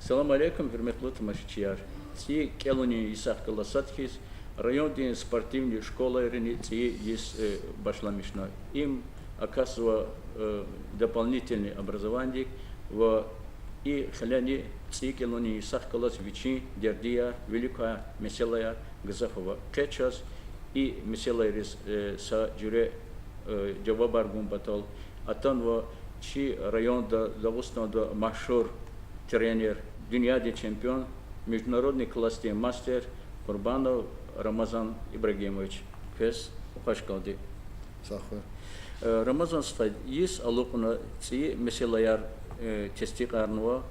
Салам алейкум, hürmetli тамашачылар. Ці келони исах каласатхис районные спортивные школы ці есть башламишно. Им оказывается дополнительное образование в и халяни ці келони исах калас вичи дердия великая меселая газафова кечас и меселая са джуре джавабаргум батал атанва чи район да дагустанда машхур тренер, дуньяде чемпион, международный классный мастер Курбанов Рамазан Ибрагимович. Кес Хашкалди. Рамазан Сфад, есть алукуна ци меселаяр тестикарнова.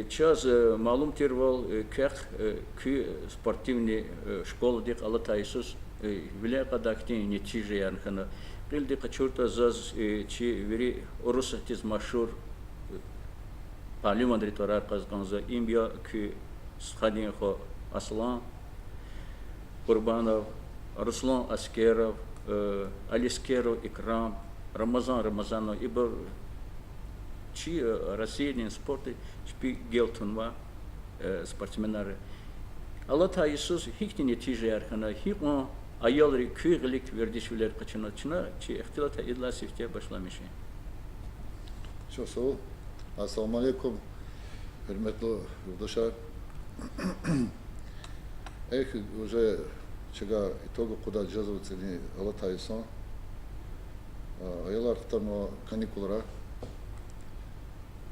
Час малум тирвал кех ки спортивный школа дик Аллата Иисус виля кадахти нетижи ярхана. Прилди качурта заз чи вери уруса тиз машур Парламент ритуар казганза имбия ки схадин хо Аслан Курбанов, Руслан Аскеров, Алискеров Икрам, Рамазанов ибо чи российные спорты чпи гелтунва спортсменары. Аллата Иисус хикни тижи архана хикон аялри күйгелик вердишвилер качынатчына чи ихтилата идла сифте башламиши. Что сол? Ассаламу алейкум, hürmetli yurttaşlar. Уже чега итога куда жазывается не Аллата Иисус. Аялар второго каникулара.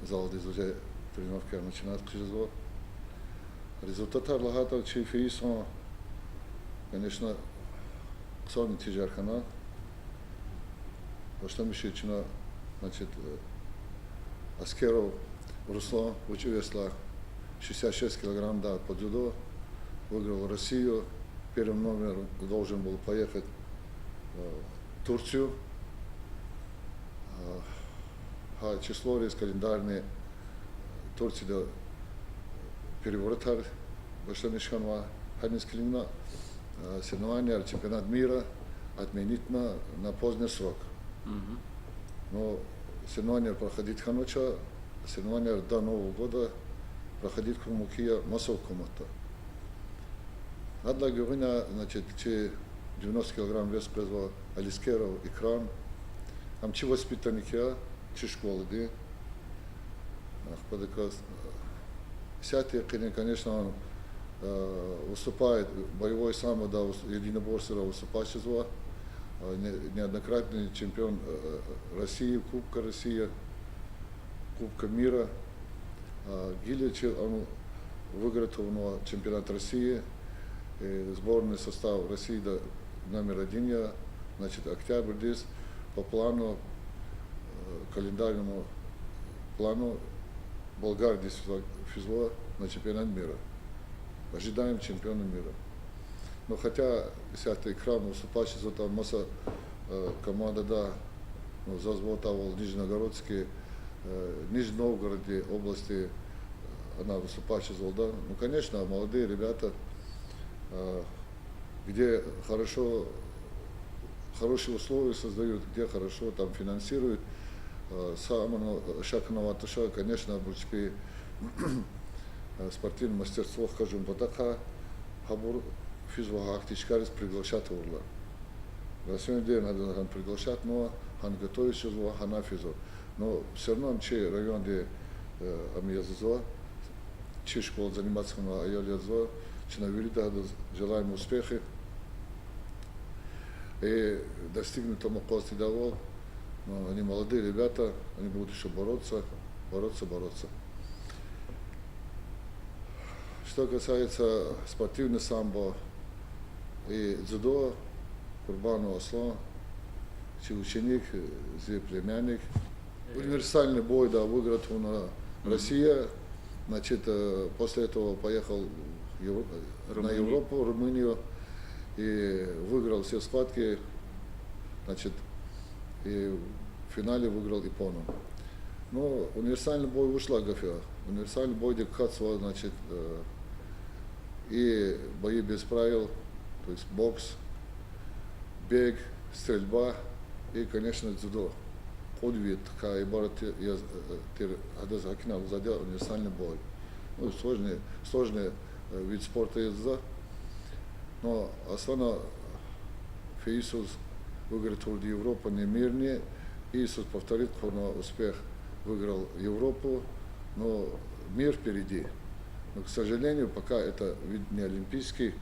Залдиз уже тренировки начинают кжизво. Результаты Аллахата чифиисон, конечно, ксорни тижархана. Что мишечина, значит, Аскеров Руслан в весла 66 килограмм да, по дзюдо, выиграл Россию, первым номером должен был поехать в Турцию. Число из календарной Турции до переворотар, Башламишханва, Ханискалина, соревнования, чемпионат мира отменить на поздний срок. Но соревнования проходить ханоча, соревнования до Нового года проходить кумукия массовкомата. Одна говорина, значит, 90 килограмм вес призвал Алискеров Икрам, там чи воспитанники, чи школы, да? Всякие, конечно, он выступает, боевой самбо, да, единоборство выступает сейчас, неоднократный чемпион России, Кубка России, Кубка мира. Гилич, он выиграл чемпионат России, сборный состав России номер 1, значит, октябрь здесь по плану, календарному плану Болгар здесь физло на чемпионат мира. Ожидаем чемпиона мира. Но хотя всякий экран выступает, что там масса команда, да, ну, зазвотавал Нижнегородский, Нижний Новгороде области, она выступает сейчас, да. Ну, конечно, молодые ребята, где хорошие условия создают, где хорошо там финансируют, самого шакного аташа, конечно, будет спортивное мастерство, скажем, потака, хабур физуха актичкарис приглашать урла. На сегодня день надо приглашать, но он готовит физуха, хана физу. Но все равно, че район, где амиязо, че школа заниматься на айолязо, че на велита желаем успехи и достигнуть тому кости довол. Но они молодые ребята, они будут еще бороться. Что касается спортивного самбо и дзюдо, Курбану Аслан, ученик, племянник. Универсальный бой, да, выиграл он Россия. Значит, после этого поехал на Европу, Румынию и выиграл все схватки. Значит, и в финале выиграл Японию. Но универсальный бой вышла Гафя. Универсальный бой Дикхатсва, значит, и бои без правил, то есть бокс, бег, стрельба и, конечно, дзюдо. Подвид, как и борот, я хадас хакинал задел универсальный бой. ну, сложный вид спорта езда. Но основно Иисус выиграет Тур де Европу, не мирнее. Иисус повторит, на успех выиграл Европу, но мир впереди. Но, к сожалению, пока это вид не олимпийский.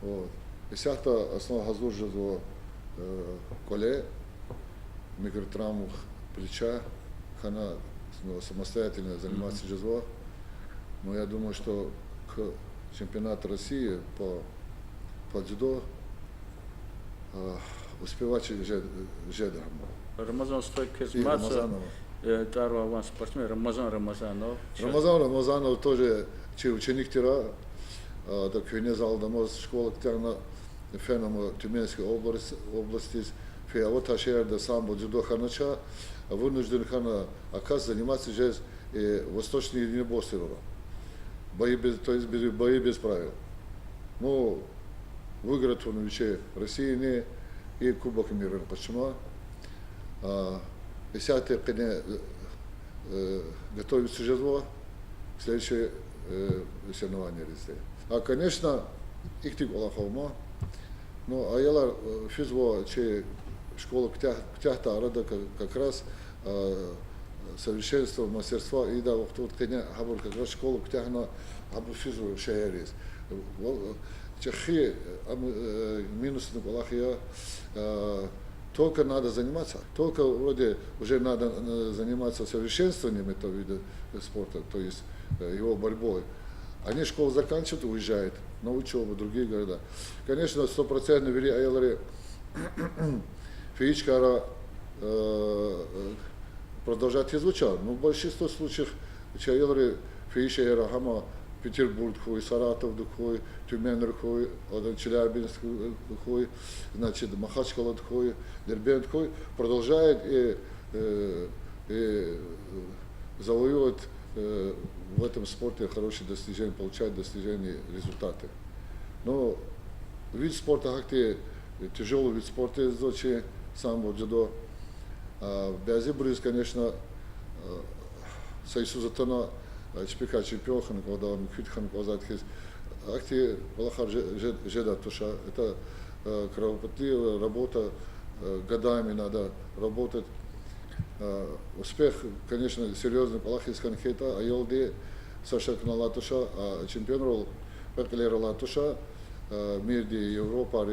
Вот. И всякто основа газуржа до коле, микротравмах плеча, она самостоятельно занимается джазва. Но я думаю, что к чемпионату России по дзюдо успевать жедом. Рамазан стойкез маца, тарва аван спортсмен, Рамазанов. Рамазанов тоже ученик тира, так не зал домос школа ктяна феном Тюменской области, а вот ашер да самбо дзюдо ханача, вынужден хана оказ заниматься же восточной единоборством. То есть бои без правил. Ну, выиграть он в России не и Кубок мира. Почему? Если ты готовится жезло, следующее соревнование. А, конечно, их тип Аллаховма, но аялар физво, че школа ктяхта арада как раз совершенство, мастерство, и да, вот Кenya хабур как раз школа ктяхна хабур физво шаярис. Чехи минус на Аллахия, только надо заниматься, только вроде уже надо заниматься совершенствованием этого вида спорта, то есть его борьбой. Они школу заканчивают, уезжают на учебу в другие города. Конечно, 100% вери аялари физичка продолжать изучать, но в большинстве случаев аялари физичка хама Петербург хуй, Саратов хуй, Тюмень хуй, Челябинск хуй, значит, Махачкала хуй, Дербент хуй, продолжает и завоевывать в этом спорте хорошие достижения, получать достижения, результаты. Но вид спорта, как-то тяжелый вид спорта, самбо, дзюдо. Бязи брыз, конечно, Союзатана, чемпион чемпион, когда он квитхан казахских, акти Аллахар жеда туша, это кровопотливая работа, годами надо работать. Успех, конечно, серьезный Аллахис ханхета, а елди Саша Кналатуша, а чемпион рол Пеклера Латуша, мирди Европа,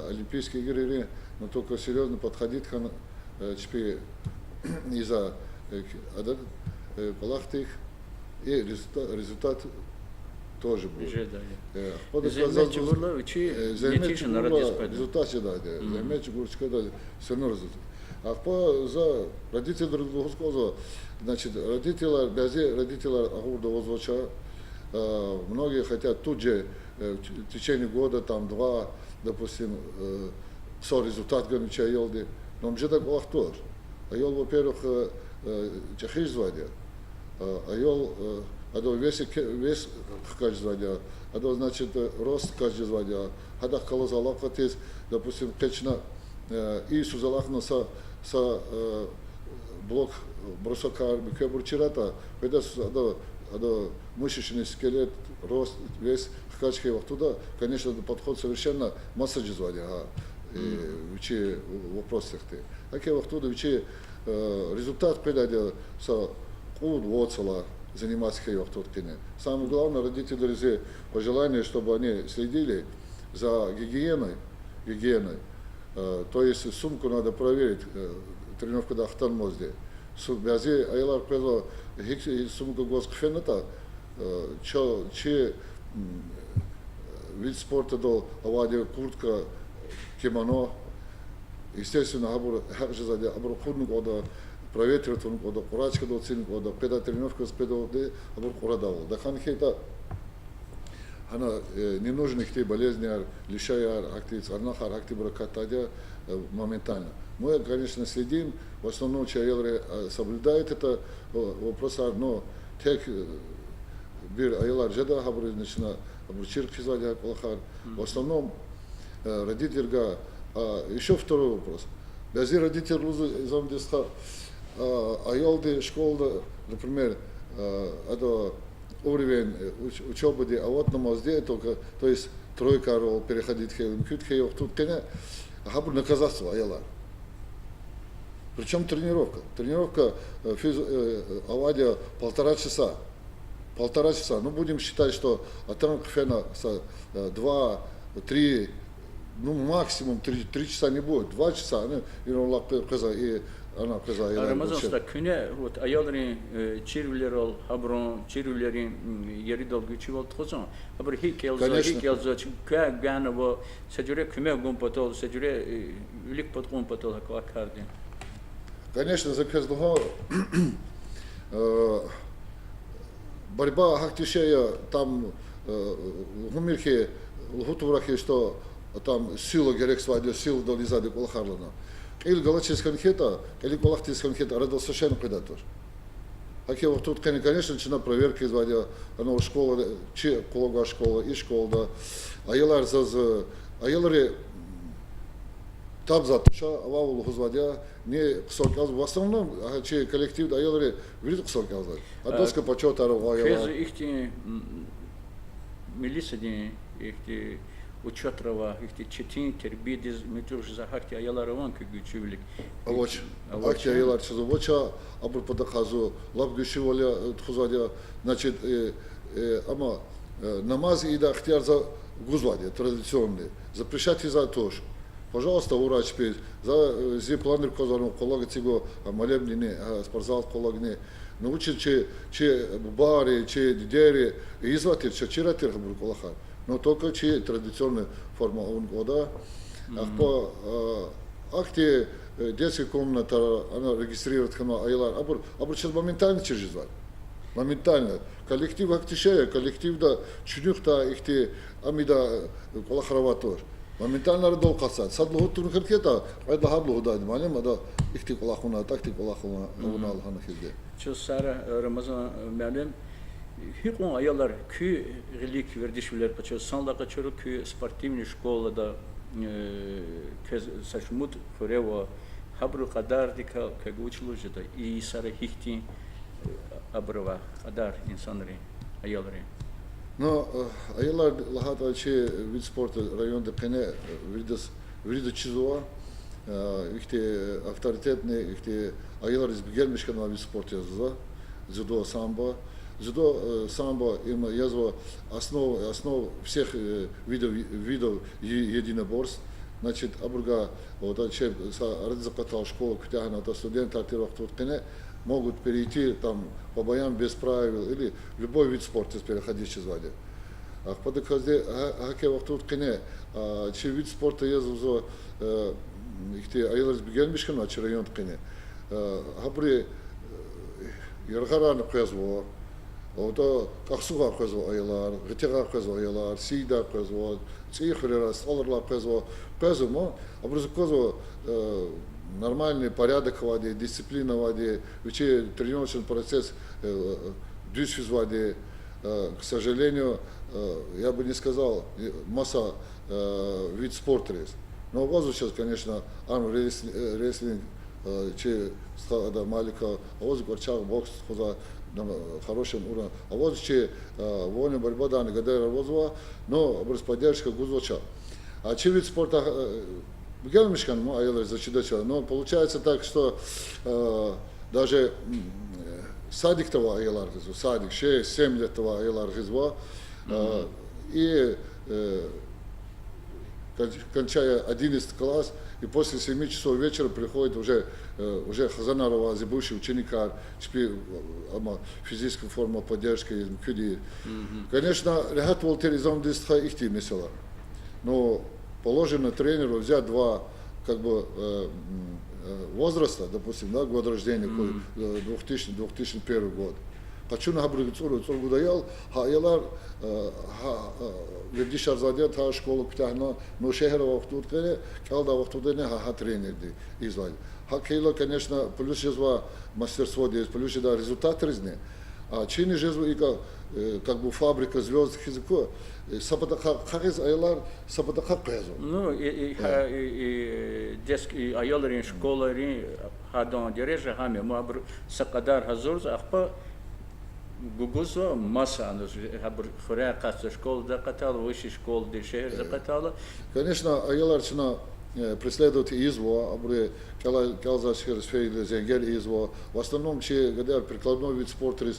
Олимпийские игры, но только серьезно подходит хан чпи из-за Аллахтих. И результат тоже будет. Результат да. Займечи гурчка да, все равно результат. А по за родители другого сказа, значит, родители агурда возвуча, многие хотят тут же в течение года, там 2, допустим, все результат гонча елды, но мне так лахтор. А ел, во-первых, чахиш звадя. Айол, адо весь качество, адо значит рост качества, адо колозалакатис, допустим, качна Иисус Аллахна са блок бросокар, кебурчирата, когда адо мышечный скелет, рост, весь качки туда, конечно, подход совершенно массаж звания, учи вопросах ты. Аки вахтуда учи результат когда са куд воцала заниматься хейвахтуткине. Самое главное, родители пожелание, чтобы они следили за гигиеной. То есть сумку надо проверить, тренировка да ахтан мозде. Бязи айлар пезо сумку госкфената, че вид спорта до авади куртка, кимоно, естественно, абур худнук ода проветривать, ода курачка до цинк, ода педа тренировка с педо, абур курадавал. Да ханхейта она ненужных те болезни, лишая активиц, арнахар активра катадя моментально. Мы, конечно, следим, в основном человек соблюдает это вопрос, но тех бир айлар жеда хабры начина обучир физадя колхар. В основном родительга. Еще второй вопрос. Бязи родитель рузы замдеска айалды школда, например, это уровень учебы, а вот намазде только, то есть тройка рол переходить хейлем, кют хейл, тут кене, хабур наказаться, аяла. Причем тренировка. Тренировка Авадия 1,5 часа. 1,5 часа. Ну, будем считать, что там фена 2-3, ну, максимум 3 часа не будет. 2 часа, и она каза. Рамазанста күне вот аялрын чирвлер ол хаброн чирвлерин яридал güçü volt хозон. Абр хикелза ка ганово сажуре күме гумпатол сажуре үлик паткон патол хакарды. Конечно, за каждого борьба хактишея там гумирхи лгутурахи, что там сила герек свадья, сила долизады колхарлана. Или галачис конхета, или колахтис конхета, радал совершенно предатор. Хаке вот тут, конечно, начина проверки изводя, оно школа, че колога школа и школа, да. Аялари там затуша, ававул хузвадя, не ксорказ, в основном, че коллектив аялари врит ксорказ. А доска почета аяла. Фез ихти милисади ихти учетрова ихти четин тербидиз метруш захахти аяларован к güçlük. Авоч. Акти аялар чизовоча, абур подахазу, лаб güçlü хузвадя, значит, ама намаз и да ахтияр за гузвадя традиционный. Запрещать и за тоже. Пожалуйста, урач петь. За зи планер козарну колога цего молебни не спортзал колога не. Научить че бари, че дидери, изватир, че чиратир хабур колаха. Но только че традиционная форма он года. По акте детской комнаты она регистрирует хана айлар. Абур сейчас моментально через звать. Моментально. Коллектив актишея, коллектив да чунюхта ихте амида колахараватор. Моментально радол касат. Садлу турн киркета, айда хаблу дайд малем, ада ихти колахуна, такти колахуна, уна алхана хизде. Чо сара Рамазан мәлем хикон аялар кü релик вердишвлер почо санлага чору кü спортивный школада кез сашмут форево хабру кадар дика кагучлу жда и сара хихти аброва кадар инсанри аялари. Но аялар лахата че вид спорта район де пене вида чизуа ихте авторитетный ихте аялар избегельмиш канал вид спорта язва дзюдо самбо им язва основ всех видов единоборств. Значит, абурга вот че радзакатал школа кутяхна то студенты артирахтут пене могут перейти там по боям без правил или любой вид спорта переходить через воде. А подоказе хаке вахтут кене че вид спорта езу ихте аялар бигелмишкен ачи район кене хабри яргаран кызво ото каксуга кызво аялар гытега кызво аялар сида кызво цихрерас оларла кызво кызмо абрузу кызво нормальный порядок в воде, дисциплина в воде, вообще тренировочный процесс дюсфиз в воде. К сожалению, я бы не сказал, масса вид спорта есть. Но воздух сейчас, конечно, армрестлинг, че да малика, а воздух горчак, бокс, на хорошем уровне. А воздух че вольная борьба, да, негодая воздуха, но без поддержки гузоча. А че вид спорта Гелмишкан, но получается так, что даже садик того аялар, садик 6-7 лет того аялар и кончая 11 класс, и после 7 часов вечера приходит уже Хазанарова, зибущий ученика, физическая форма поддержки. Конечно, регат волтеризм дистха их месила. Но положено тренеру взять два как бы возраста, допустим, да, год рождения, 2001 год. Хочу на габрицуру цургудаял, аялар вердиш арзадия та школу птахна, но шехера вахтут кене, калда вахтудене ха тренер ди извали. Хакейла, конечно, плюс жезва мастерство здесь, плюс да результат резне. А чини жезва и как бы фабрика звезд хизико. Сападаха хагез аялар сападаха кайзо. Ну и детский аяларин школарин хадан дереже хаме мабр сакадар хазурз ахпа гугузо масса, оно хуря каца школа да катала, высшая школа да шехер да катала. Конечно, аяларчина преследуют изво, абре калза сферы зенгер изво. В основном, когда прикладной вид спорта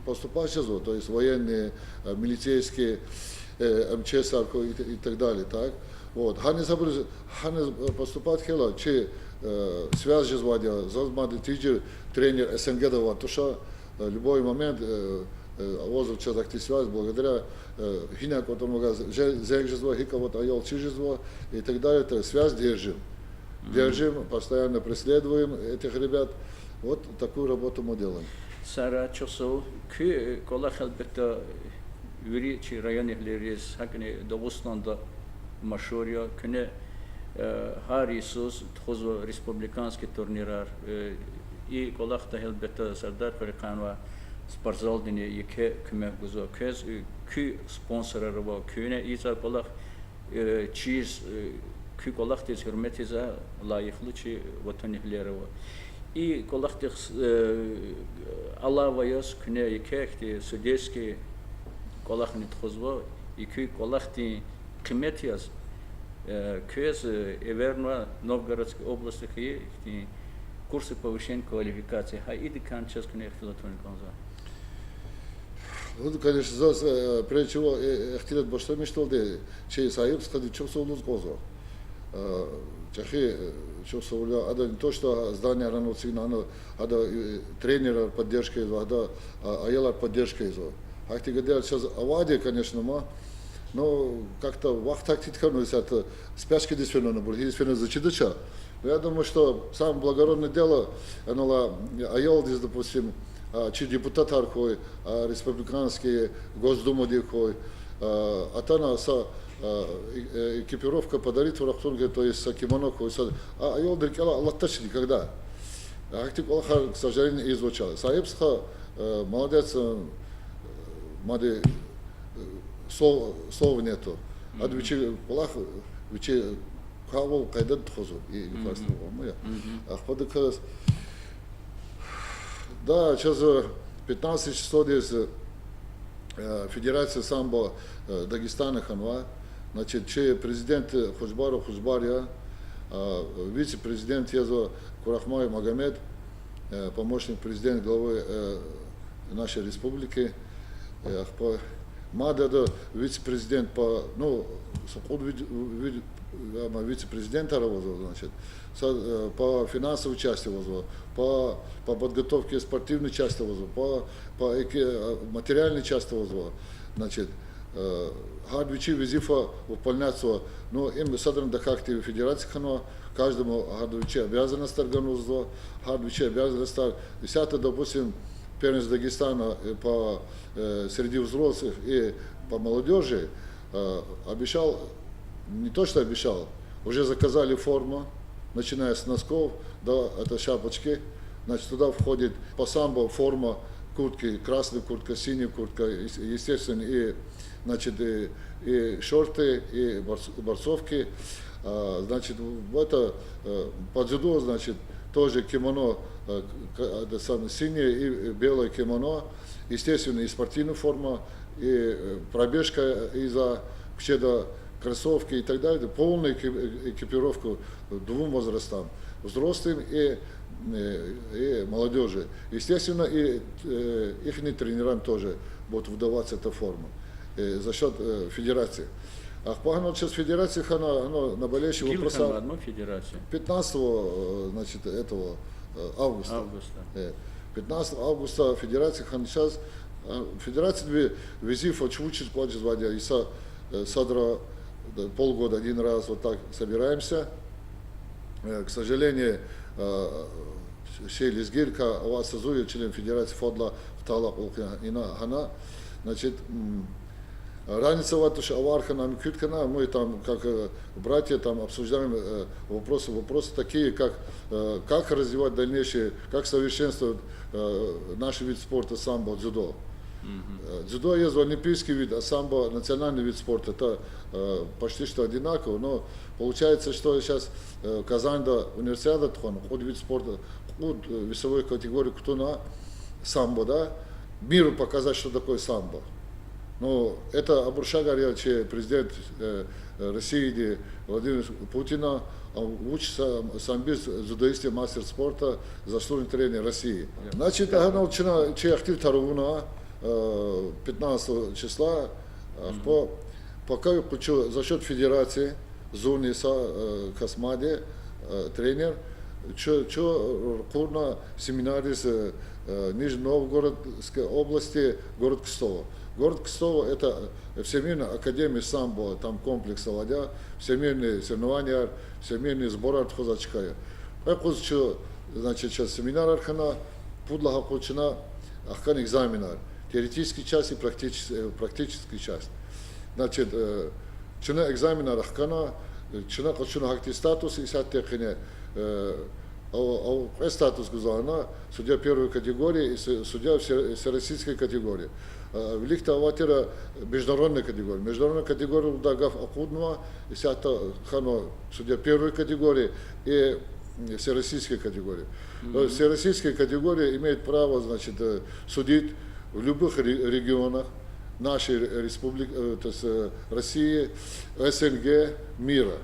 поступающие, то есть военные, милицейские, МЧС и так далее, так. Вот. Хани поступать хела, че связь звадя, зазмады тиджи тренер СНГ давал, то что любой момент возов человек ты связь благодаря хиня которого зенгжество, хика вот аял чижество и так далее, это связь держим, постоянно преследуем этих ребят. Вот такую работу мы делаем. Сара часов, ки кола хелбета юри чи районе лерис, хакне Дагестанда машория, кне Харисус, тхозо республиканский турнирар, и колахта хелбета Сардар Хариканва спортзал дине яке кме гузо кез ки спонсорарова кюне иза колах чиз ки колахтис хурметиза лайыклы чи ватанихлерова. И колахтис алаваяс кне якехти судейский колахни тхозво и ки колахти кметияс кез Эверна Новгородской области и курсы повышения квалификации. Хаиди канчас кне филатони канза. Ну, конечно, прежде чего хотел бы что мечтал, че саиб сходить, что соулуз козо. Чахи, что соуля, а не то, что здание рано сигнально, а тренера поддержка из, а аяла поддержка из. А ты говоришь сейчас авади, конечно, но как-то вахтактика, но это спяшки действительно были, действительно зачитача. Но я думаю, что самое благородное дело, оно аял здесь, допустим, чи депутат архой, республиканский Госдума дихой, а та са экипировка подарит в Рахтунге, то есть кимоно, а ел дрикала латтачи никогда. Актив Аллаха, к сожалению, изучал. Саибсха молодец, мади слов нету. А двичи Аллах, двичи хавол кайдан тхозу и классно. Ахпадыка. Да, сейчас 15 число здесь Федерация самбо Дагестана Ханва, значит, президент Хужбару Хужбария, вице-президент Езо Курахмай Магомед, помощник президента главы нашей республики, Мадада, вице-президент по, ну, вице-президента работал, значит, по финансовой части возвал, по подготовке спортивной части возвал, по материальной части возвал, значит, гардвичи визифа выполняться, но им садран дахакти федерации хано, каждому гардвичи обязанность организовать, гардвичи обязанность стать, 10, допустим, первенство Дагестана по среди взрослых и по молодежи обещал, не то что обещал, уже заказали форму, начиная с носков до шапочки, значит, туда входит по самбо форма, куртки, красная куртка, синяя куртка, естественно, и, значит, и шорты, и борцовки, значит, в это под дзюдо, значит, тоже кимоно, синее и белое кимоно, естественно, и спортивная форма, и пробежка из-за кроссовки и так далее, полную экипировку двум возрастам, взрослым и молодежи. Естественно, и их тренерам тоже будет выдаваться эта форма за счет федерации. А погано сейчас федерация, она на болеющие вопроса 15 значит, этого августа. 15 августа федерация сейчас федерация визиф очевидно плачет звания и садра полгода один раз вот так собираемся. К сожалению, Шейлис Гирка, вас созует член федерации Фодла в Талап Хана, значит, разница в том, что Аварха нам Кюткана, мы там, как братья, там обсуждаем вопросы такие, как развивать дальнейшее, как совершенствовать наш вид спорта самбо, дзюдо. Дзюдо есть олимпийский вид, а самбо национальный вид спорта. Это почти что одинаково, но получается, что сейчас Казань до универсиада ход вид спорта, ход весовой категории Ктуна, самбо, да, миру показать, что такое самбо. Но это Абурша Гарьевич, президент России Владимир Путина, учится самбист, дзюдоист, мастер спорта, заслуженный тренер России. Значит, она учена, че актив Таруна 15 числа, пока за счет федерации, зоны Космаде, тренер, что курна семинарий с Нижней Новгородской области, город Кстово. Город Кстово – это Всемирная академия самбо, там комплекс Ладя, всемирные соревнования, всемирный сбор Артхозачкая. Значит, сейчас семинар Архана, Пудлага Кучина, Ахкан экзаменар, теоретический часть и практический часть. Значит, чина экзаменар Ахкана, чина Кучина Хакти статус и саттехине, статус Гузана, судья первой категории и судья всероссийской категории. Великта Аватира международной категории. Международная категория Удагав Акуднова, и сята Хано, судья первой категории и всероссийской категории. Всероссийская категория имеет право, значит, судить в любых регионах нашей республики, то есть России, СНГ, мира.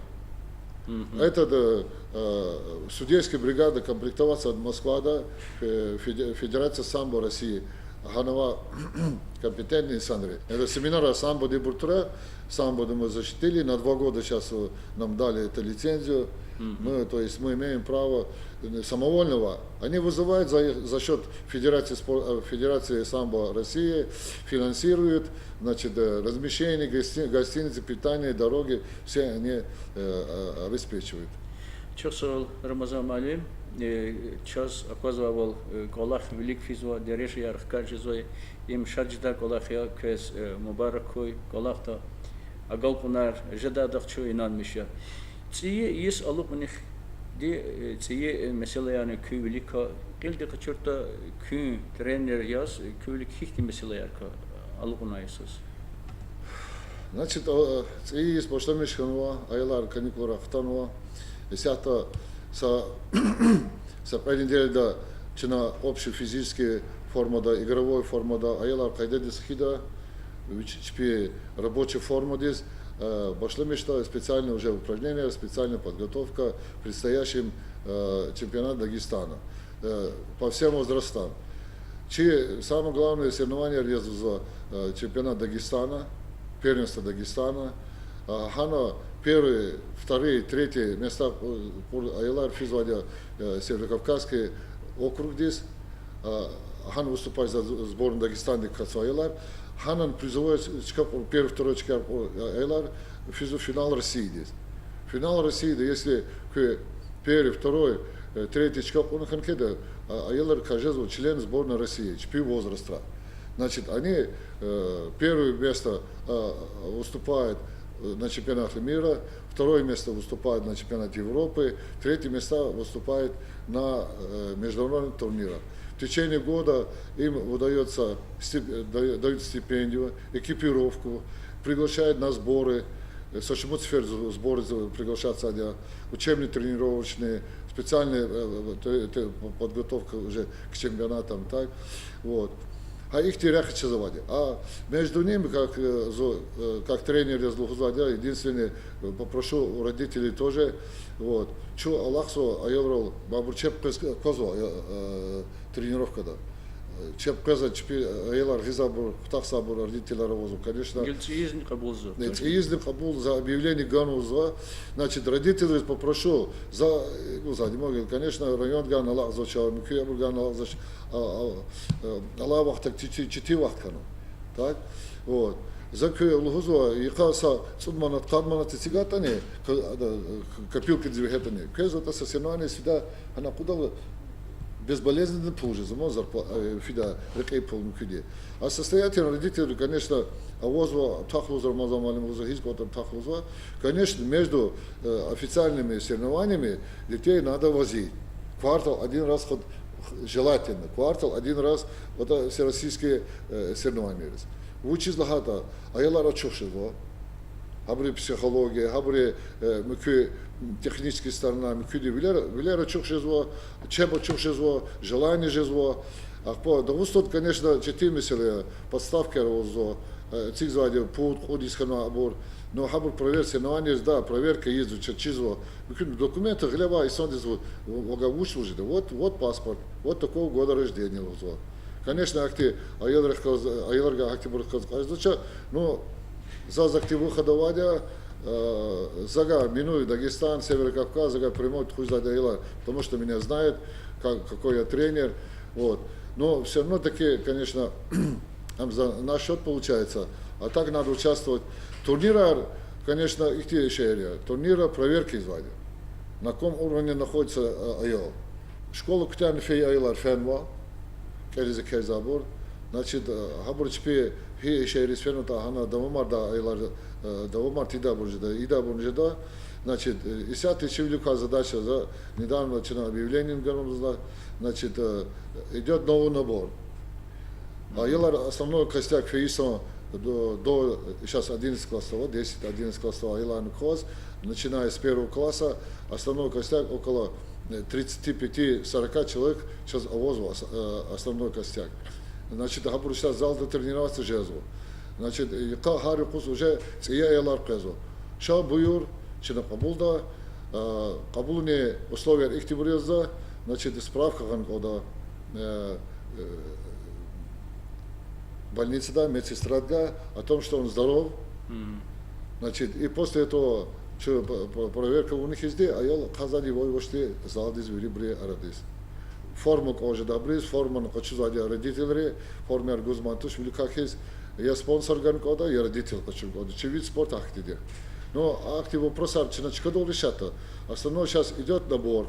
Это судейская бригада комплектоваться от Москвы, да, Федерация самбо России. Ханова компетентный Сандре. Это семинар самбо де Буртура, самбо мы защитили, на 2 года сейчас нам дали эту лицензию. Мы, то есть мы имеем право самовольного. Они вызывают за счет Федерации самбо России, финансируют, значит, размещение, гостиницы, питание, дороги, все они обеспечивают. Чосол Рамазан Малим, час оказывал Колах Велик Физуа, Дереши Архкаджизой, им Шаджда Колахия Квес Мубаракой, Колахта, Агалпунар, Жададахчу и Нанмиша. Цие есть алуп у них, де цие меселаяны кю велика, кельде качурта кю тренер яс, кю велик хихти меселаярка алуп у наисус. Значит, цие есть поштамишханова, айлар каникула хтанова, сята sa неделе да чина общей физической формы да игровой формы да аяла кайда дисхида чпи рабочая форма здесь пошли мечта специальное уже упражнение, специальная подготовка к предстоящим чемпионат Дагестана по всем возрастам. Самое главное соревнование за чемпионат Дагестана, первенство Дагестана. Хана первые, вторые, третьи места Айлар Физвадя Северокавказский округ здесь. Хан выступает за сборную Дагестана Айлар. Ханан призывает первый, второй Айлар финал России здесь. Финал России, если первый, второй, третий чкап, он ханкеда Айлар Кажезов, член сборной России, чпи возраста. Значит, они первое место выступают на чемпионате мира, второе место выступает на чемпионате Европы, третье место выступает на международных турнирах. В течение года им выдается дают стипендию, экипировку, приглашают на сборы, сборы приглашаются, учебные, тренировочные, специальная подготовка уже к чемпионатам, так, вот. А их теряхача заводи. А между ними, как тренер из Лухузадя, единственное, попрошу у родителей тоже, вот, чу Аллахсу аеврол, бабурчеп козу тренировка да. Чеп каза чпи аелар гизабур, птахсабур родителя равозу, конечно. Гильцеизм кабулзу. Гильцеизм кабул за объявление гануза. Значит, родителей попрошу за могут, конечно, район ган Аллах зачал, микиябур ган Аллах зачал, Аллах вахтак чити вахткану. Так, вот. За лухузу и каса судманат кадманат цигатане, копилки двигатане. Кезу та соревнование всегда она куда безболезненно позже, фида рекей полнукиде. А состоятельные родители, конечно, авозва, тахлуза, мазамалим, хизготом тахлуза, конечно, между официальными соревнованиями детей надо возить. Квартал один раз желательно, квартал один раз вот всероссийские соревнования. Учись лагата, а я лара чушево. Хабри психология, хабри техническая сторона, вилера чух жизво, чеба чух жизво, желание жизво, Ахпо, да устот, конечно, четимисели подставки розо, цигзади, пут, ходисхана абор, но хабур проверки, но они, да, проверка ездят, чизво, документы, глеба, и сондис, вагавуш уже, вот паспорт, вот такого года рождения, розо. Конечно, акти, айеларга акти бурхаз, ну, за акти выходования, зага миную Дагестан, Северо-Кавказ, зага прямой хуйзадя, потому что меня знают, какой я тренер, вот. Но все равно таки, конечно, на счет получается, а так надо участвовать. Турнира, конечно, их те еще турнира проверки звали. На каком уровне находится айел. Школа Кутян Фей Айлар Фенва, Керизе Керзабур, значит, Хабур Чпи Фей еще Рисфенута, Хана Давамар да Айлар, Давамар Тида Буржида, Ида Буржида, значит, и вся великая задача, недавно начинал объявление, значит, идет новый набор. А Елар основной костяк Феиса до сейчас 11 классов, 10-11 классов Елар Нукоз, начиная с первого класса, основной костяк около 35-40 человек, сейчас овозу основной костяк. Значит, Хабур сейчас зал до тренироваться жезу. Значит, Хари Кус уже я Елар Кезу. Ша Буюр, Чина Кабулда, Кабулне условия Ихтибурезда, значит, справка Ганкода, больница, да, медсестра о том, что он здоров. Значит, и после этого проверка у них везде, а я казали воевошти залдиз вирибри арадис. Форму кожи добрис, форму на хочу зади родители, форму аргузмантуш великахис, я спонсор Ганкода, я родитель хочу года. Че вид спорта актиде. Но акти вопрос арчиначка до решата. Основной сейчас идет набор.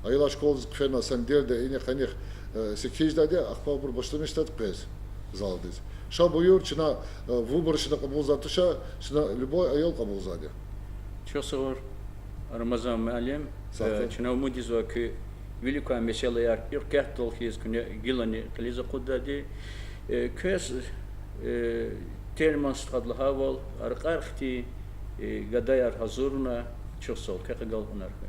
А я школу кфена сандел да и не ханих секхиж даде, ахпабур баштами штат пес залдиз. Ша буюр чина выбор чина кабул затуша, чина любой айол кабул заде. Чосор Рамазан Малем, чина умудизва ки великая месела яр ирках толхиз куне гилани клиза кудади кес терман стадлхавал аркархти гадаяр хазурна чосол кахагал унархай.